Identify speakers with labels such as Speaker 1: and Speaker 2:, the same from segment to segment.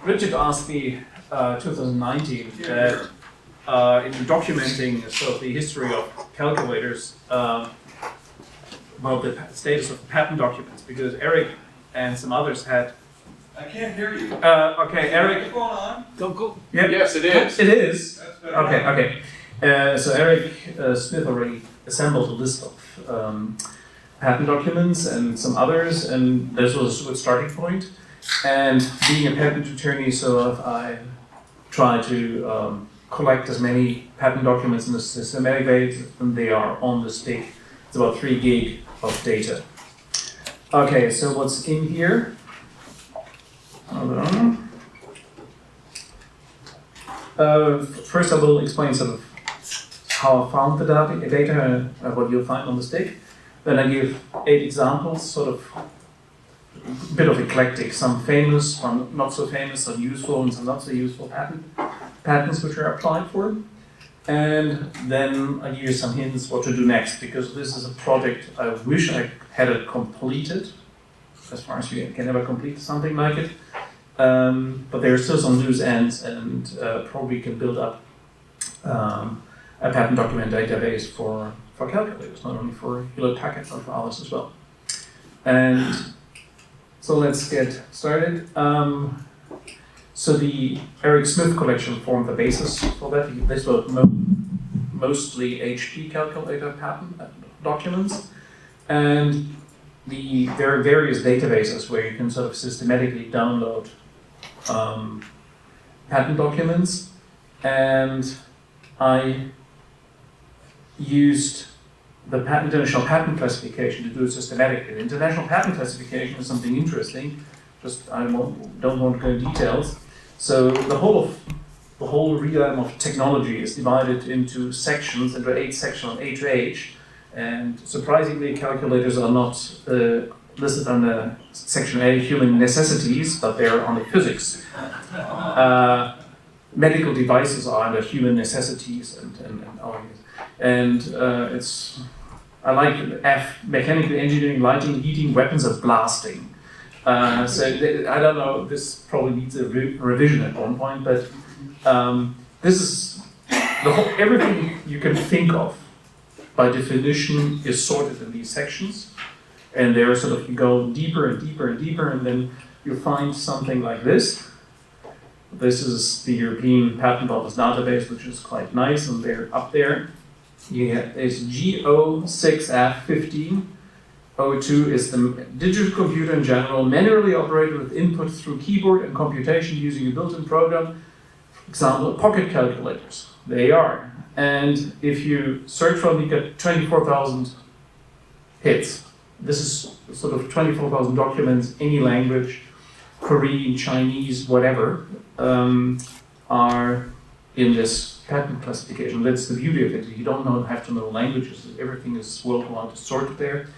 Speaker 1: Richard asked me 2019 that in documenting sort of the history of calculators, the status of patent documents, because Eric and some others had.
Speaker 2: I can't hear you.
Speaker 1: Okay, Eric.
Speaker 2: What's going on?
Speaker 1: Go.
Speaker 2: Yep. Yes, it is.
Speaker 1: It is.
Speaker 2: That's better.
Speaker 1: Okay. So Eric Smith already assembled a list of patent documents and some others, and this was a good starting point. And being a patent attorney, so I try to collect as many patent documents in a systematic way, and they are on the stick. It's about 3 gig of data. Okay, so what's in here? Hold on. First I will explain sort of how I found the data, what you'll find on the stick. Then I give 8 examples, sort of a bit of eclectic, some famous, some not so famous, some useful and some not so useful patents which are applied for. And then I give you some hints what to do next, because this is a project I wish I had it completed, as far as you can ever complete something like it. But there are still some loose ends, and probably can build up a patent document database for calculators, not only for Hewlett-Packard, but for others as well. And so let's get started. So the Eric Smith collection formed the basis for that. This was mostly HP calculator patent documents. And there are various databases where you can sort of systematically download patent documents. And I used the International Patent Classification to do it systematically. The International Patent Classification is something interesting. Just I don't want to go into details. So the whole realm of technology is divided into sections, into 8 sections on A to H, and surprisingly, calculators are not listed under section A, human necessities, but they're under physics. Medical devices are under human necessities and it's I like F, mechanical engineering, lighting, heating, weapons of blasting. I don't know, this probably needs a revision at one point, but this is everything you can think of by definition is sorted in these sections, and there sort of you go deeper and deeper and deeper, and then you find something like this. This is the European Patent Office database, which is quite nice, and they're up there. It's G06F15. 02 is the digital computer in general, manually operated with input through keyboard and computation using a built-in program. For example, pocket calculators. They are. And if you search for them, you get 24,000 hits. This is sort of 24,000 documents, any language, Korean, Chinese, whatever, are in this patent classification. That's the beauty of it. You don't have to know languages. Everything is worldwide sorted there.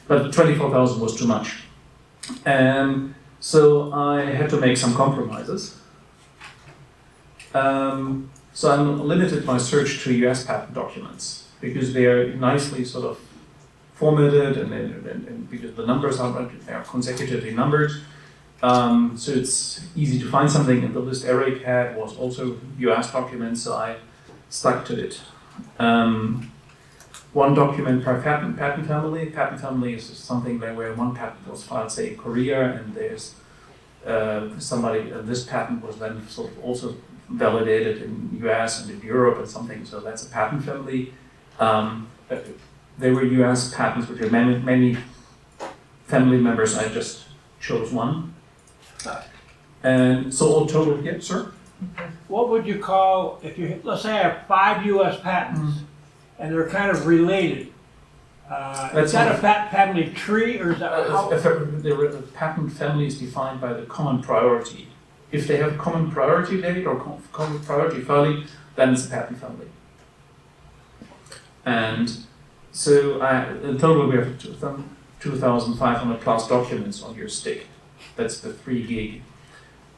Speaker 1: But 24,000 was too much. And so I had to make some compromises. So I limited my search to US patent documents because they are nicely sort of formatted and because the numbers are consecutively numbered. So it's easy to find something, and the list Eric had was also US documents, so I stuck to it. One document per patent family. Patent family is something where one patent was filed, say, in Korea, and there's this patent was then sort of also validated in US and in Europe and something, so that's a patent family. There were US patents which are many family members, I just chose one. And so all total, yeah, sir?
Speaker 3: What would you call, if you, let's say I have 5 US patents, and they're kind of related. Is that a patent family tree, or is that how?
Speaker 1: The patent family is defined by the common priority. If they have common priority date or common priority filing, then it's a patent family. And so in total we have 2,500 plus documents on your stick. That's the 3 gig.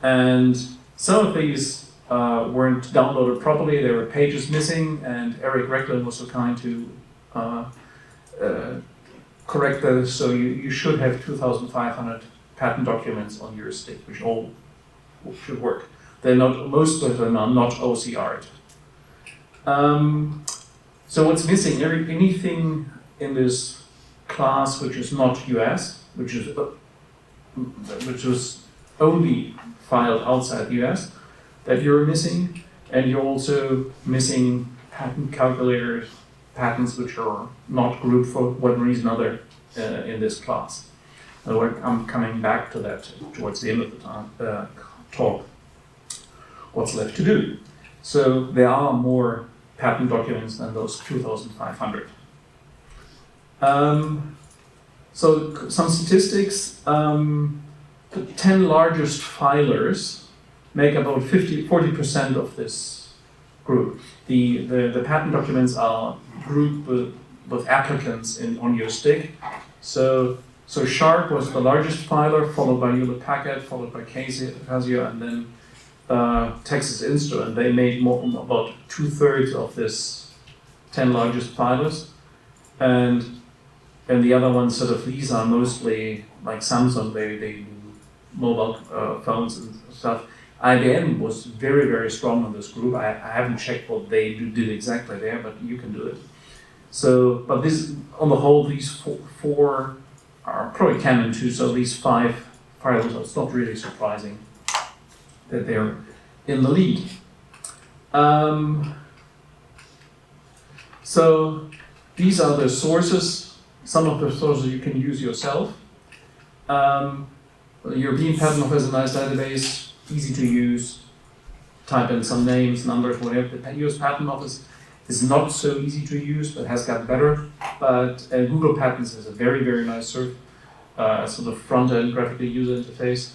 Speaker 1: And some of these weren't downloaded properly, there were pages missing, and Eric Recklin was so kind to correct those, so you should have 2,500 patent documents on your stick, which all should work. Most of them are not OCR'd. So what's missing? Anything in this class which is not US, which was only filed outside the US, that you're missing, and you're also missing patent calculators, patents which are not grouped for one reason or other in this class. I'm coming back to that towards the end of the talk. What's left to do? So there are more patent documents than those 2,500. So some statistics. The 10 largest filers make about 40% of this group. The patent documents are grouped with applicants on your stick. So Sharp was the largest filer, followed by Hewlett Packard, followed by Casio, and then Texas Instruments. They made about 2/3 of this 10 largest filers, and the other ones these are mostly like Samsung. They do mobile phones and stuff. IBM was very, very strong on this group. I haven't checked what they did exactly there, but you can do it. So, but this, on the whole, these four are probably canon too. So these 5 filers, it's not really surprising that they're in the lead. So these are the sources. Some of the sources you can use yourself. The European Patent Office is a nice database, easy to use. Type in some names, numbers, whatever. The US Patent Office is not so easy to use, but has gotten better. But Google Patents is a very, very nice front-end graphical user interface.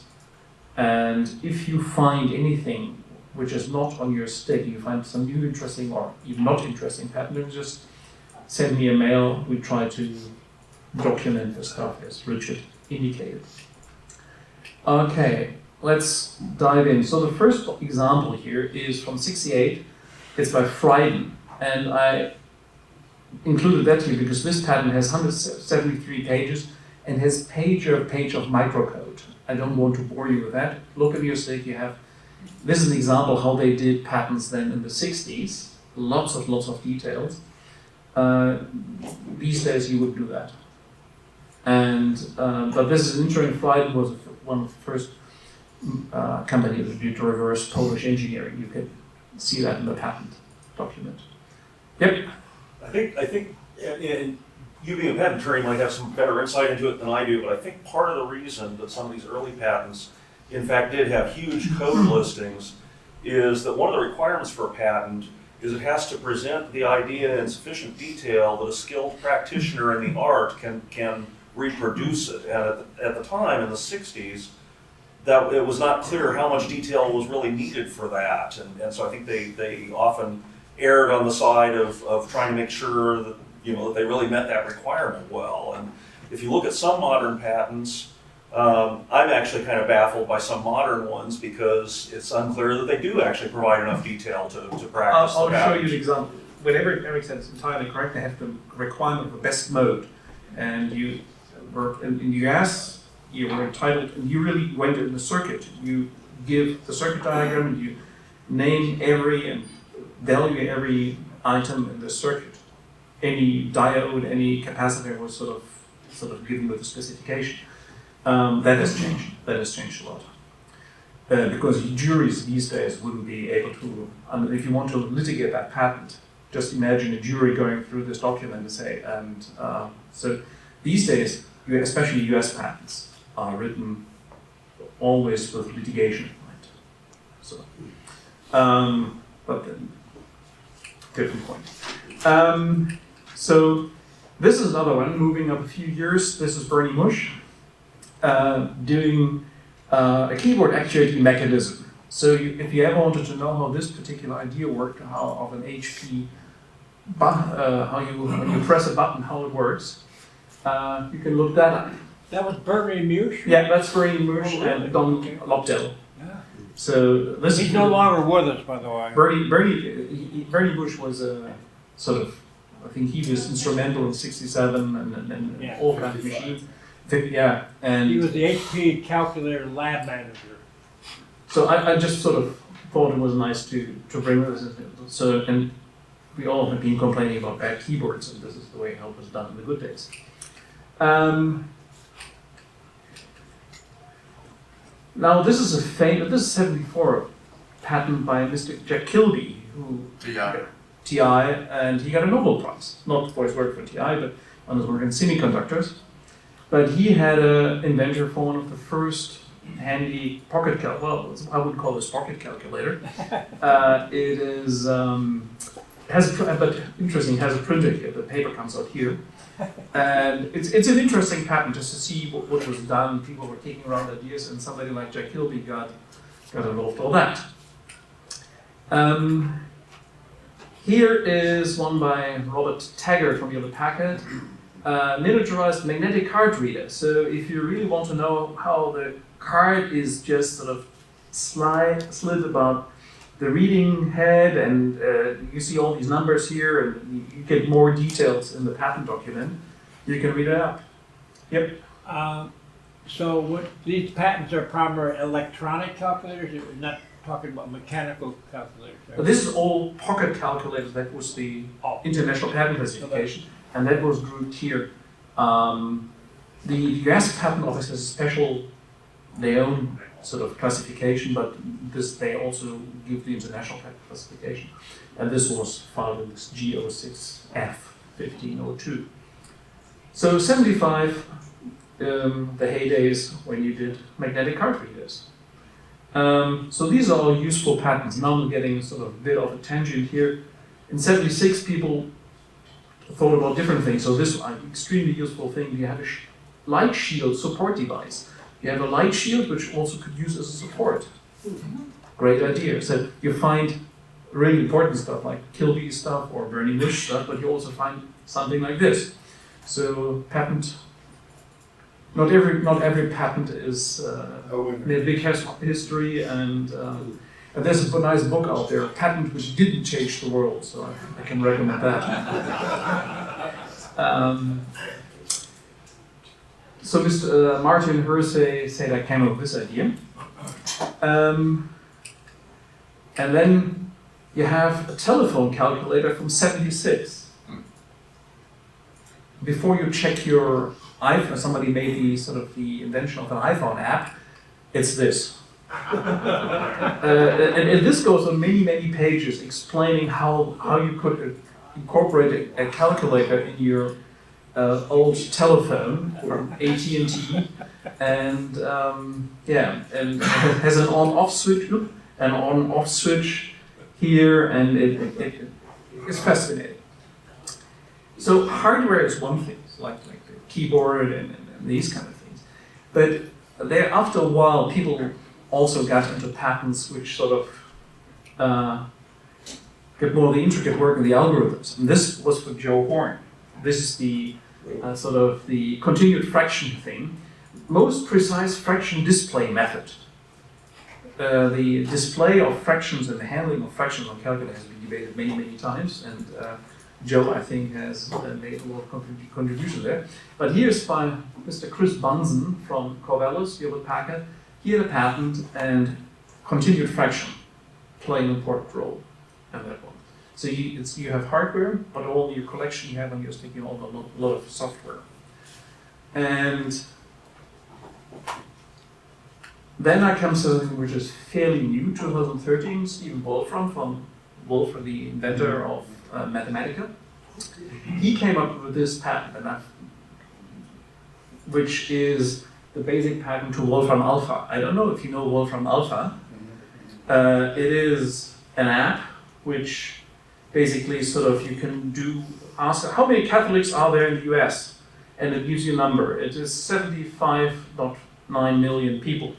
Speaker 1: And if you find anything which is not on your stick, you find some new interesting or even not interesting patent, just send me a mail. We try to document the stuff as Richard indicated. Okay, let's dive in. So the first example here is from '68. It's by Frieden, and I included that here because this patent has 173 pages and has page of microcode. I don't want to bore you with that. Look at your stick. You have. This is an example how they did patents then in the '60s. Lots of details. These days you wouldn't do that. And but this is interesting. Frieden was one of the first companies that did reverse Polish engineering. You can see that in the patent document. Yep.
Speaker 4: I think, and you being a patent attorney might have some better insight into it than I do, but I think part of the reason that some of these early patents, in fact, did have huge code listings is that one of the requirements for a patent is it has to present the idea in sufficient detail that a skilled practitioner in the art can reproduce it. And at the time, in the 60s, that it was not clear how much detail was really needed for that. And so I think they often erred on the side of trying to make sure that, that they really met that requirement well. And if you look at some modern patents, I'm actually kind of baffled by some modern ones because it's unclear that they do actually provide enough detail to practice
Speaker 1: I'll
Speaker 4: the patent.
Speaker 1: show you an example. Whenever Eric said it's entirely correct, they have the requirement of the best mode. And you were in the US, you were entitled, and you really went in the circuit. You give the circuit diagram, and you name every and value every item in the circuit. Any diode, any capacitor was sort of given with the specification. That has changed. That has changed a lot. Because juries these days wouldn't be able to, if you want to litigate that patent, just imagine a jury going through this document and say, so these days, especially US patents, are written always with litigation in mind. So, but then, different point. So this is another one, moving up a few years. This is Bernie Mush doing a keyboard actuating mechanism. So if you ever wanted to know how this particular idea worked, how of an HP, how you press a button, how it works, you can look that up.
Speaker 3: That was Bernie Mush?
Speaker 1: Yeah, that's Bernie Mush and Don Lobdell.
Speaker 3: Yeah.
Speaker 1: So this
Speaker 3: He's
Speaker 1: is
Speaker 3: no longer with us, by the way.
Speaker 1: Bernie Bush was a I think he was instrumental in '67 and
Speaker 3: Yeah.
Speaker 1: all kinds of machines. Yeah, and
Speaker 3: He was the HP calculator lab manager.
Speaker 1: So I just sort of thought it was nice to bring this in. So, and we all have been complaining about bad keyboards, and this is the way help was done in the good days. Now this is this is 74 patent by Mr. Jack Kilby, who TI, and he got a Nobel Prize, not for his work for TI, but on his work in semiconductors. But he had an inventor for one of the first handy pocket I would call this pocket calculator. It is but interesting, has a printer here. The paper comes out here, and it's an interesting patent just to see what was done. People were kicking around ideas, and somebody like Jack Kilby got involved all that. Here is one by Robert Taggart from Hewlett Packard, miniaturized magnetic card reader. So if you really want to know how the card is just sort of slid about the reading head, and you see all these numbers here, and you get more details in the patent document, you can read it out. Yep.
Speaker 3: So what these patents are primarily electronic calculators? You're not talking about mechanical calculators, right?
Speaker 1: This is all pocket calculators. That was the international patent classification, and that was grouped here. The US Patent Office has a special, their own sort of classification, but they also give the international patent classification, and this was filed in this G06F1502. So 75, the heydays when you did magnetic card readers. So these are all useful patents. Now I'm getting sort of a bit of a tangent here. In 76, people thought about different things. So this extremely useful thing, you have a light shield support device. You have a light shield which also could use as a support. Great idea. So you find really important stuff like Kilby stuff or Bernie Bush stuff, but you also find something like this. So patent. Not every patent is a big history, and there's a nice book out there, Patent Which Didn't Change the World, so I can recommend that. So Mr. Martin Hersey said I came up with this idea. And then you have a telephone calculator from 76. Before you check your iPhone, somebody made the invention of an iPhone app, it's this. And this goes on many pages explaining how you could incorporate a calculator in your old telephone from AT&T, and and it has an on-off switch, here, and it's fascinating. So hardware is one thing, like the keyboard and these kind of things, but there after a while people also got into patents which sort of get more of the intricate work in the algorithms. And this was for Joe Horn. This is the sort of the continued fraction thing. Most precise fraction display method. The display of fractions and the handling of fractions on calculator has been debated many times, and Joe, I think, has made a lot of contribution there. But here's by Mr. Chris Bunsen from Corvallis, Hewlett Packard. He had a patent, and continued fraction play an important role in that one. So you have hardware, but all your collection you have on your stick, you have a lot of software. And then I come to something which is fairly new, 2013, Stephen Wolfram from Wolfram, the inventor of Mathematica. He came up with this patent, which is the basic patent to Wolfram Alpha. I don't know if you know Wolfram Alpha. It is an app which basically sort of you can ask how many Catholics are there in the US, and it gives you a number. It is 75.9 million people.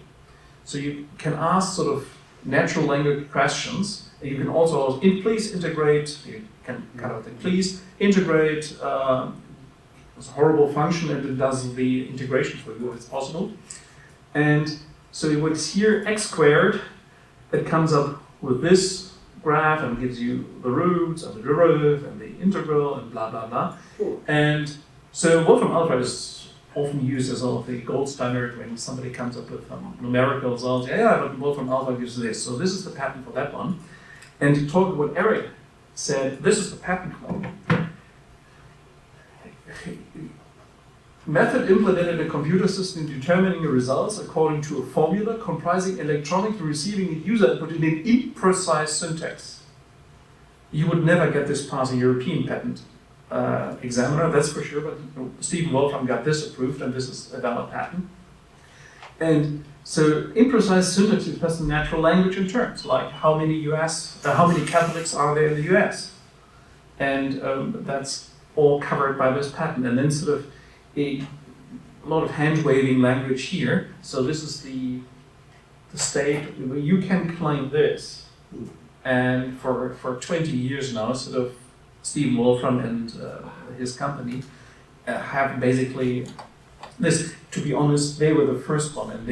Speaker 1: So you can ask sort of natural language questions, and you can also please integrate. You can kind of please integrate. It's a horrible function, and it does the integration for you if it's possible. And so what's here x squared, it comes up with this graph and gives you the roots and the derivative and the integral and blah blah blah. And so Wolfram Alpha is often used as sort of the gold standard when somebody comes up with numerical results. Yeah, but Wolfram alpha gives this. So this is the pattern for that one. And to talk about what Eric said, this is the pattern code. Method implemented a computer system determining the results according to a formula comprising electronically receiving the user input in an imprecise syntax. You would never get this past a European patent examiner, that's for sure, but Stephen Wolfram got this approved, and this is a valid patent. And so imprecise syntax expresses natural language in terms, like how many Catholics are there in the US? And that's all covered by this patent. And then sort of a lot of hand-waving language here. So this is the state where you can claim this. And for 20 years now, sort of Stephen Wolfram and his company have basically this. To be honest, they were the first one, and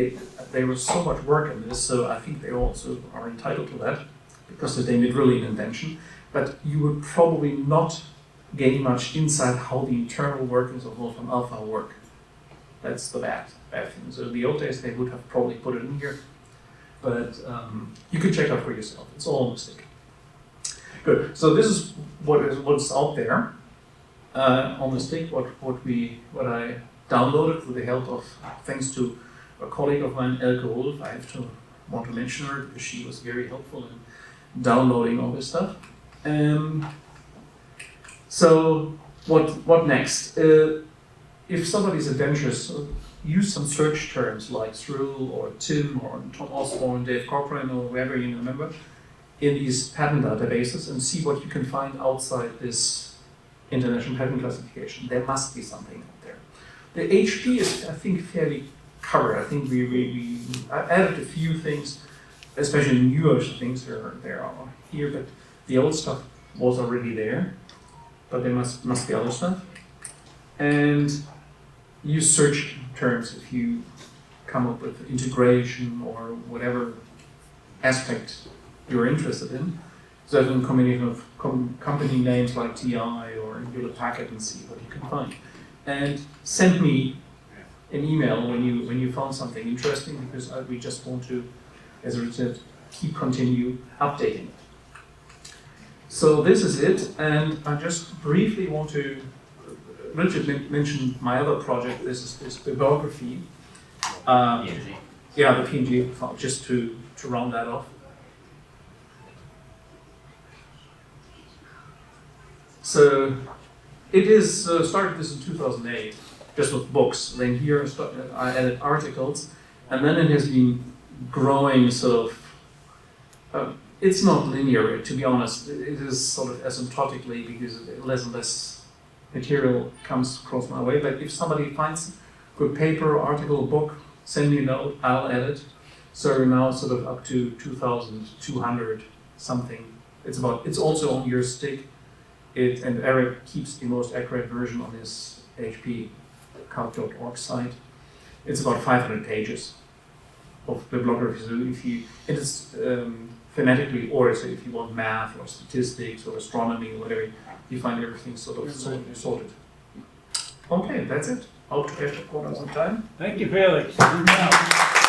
Speaker 1: they were so much work in this. So I think they also are entitled to that because they made really an invention. But you would probably not gain much insight how the internal workings of Wolfram Alpha work. That's the bad thing. So in the old days, they would have probably put it in here. But you can check out for yourself. It's all a mistake. Good. So this is what's out there on the stick. What I downloaded with the help of, thanks to a colleague of mine, Elke Wolf. I want to mention her because she was very helpful in downloading all this stuff. So what next? If somebody's adventurous, use some search terms like Cyril or Tim or Tom Osborne, Dave Corcoran, or whoever you remember in these patent databases and see what you can find outside this international patent classification. There must be something out there. The HP is, I think, fairly covered. I think I added a few things, especially newer things there are here, but the old stuff was already there, but there must be other stuff. And use search terms if you come up with integration or whatever aspect you're interested in. Certain combination of company names like TI or Hewlett Packard and see what you can find. And send me an email when you found something interesting, because we just want to, as I said, continue updating it. So this is it, and I just briefly want to. Richard mentioned my other project. This is this bibliography.
Speaker 2: PNG.
Speaker 1: Yeah, the PNG file, just to round that off. So it is started this in 2008, just with books. Then here I added articles, and then it has been growing sort of. It's not linear, to be honest. It is sort of asymptotically because less and less material comes across my way. But if somebody finds good paper, article, book, send me a note, I'll add it. So we're now sort of up to 2,200 something. It's also on your stick. And Eric keeps the most accurate version on his hpcalc.org site. It's about 500 pages of bibliography. So it is phonetically ordered, so if you want math or statistics or astronomy or whatever, you find everything sort of sorted. Okay, that's it. Hope to catch up on some time.
Speaker 3: Thank you, Felix. Good job.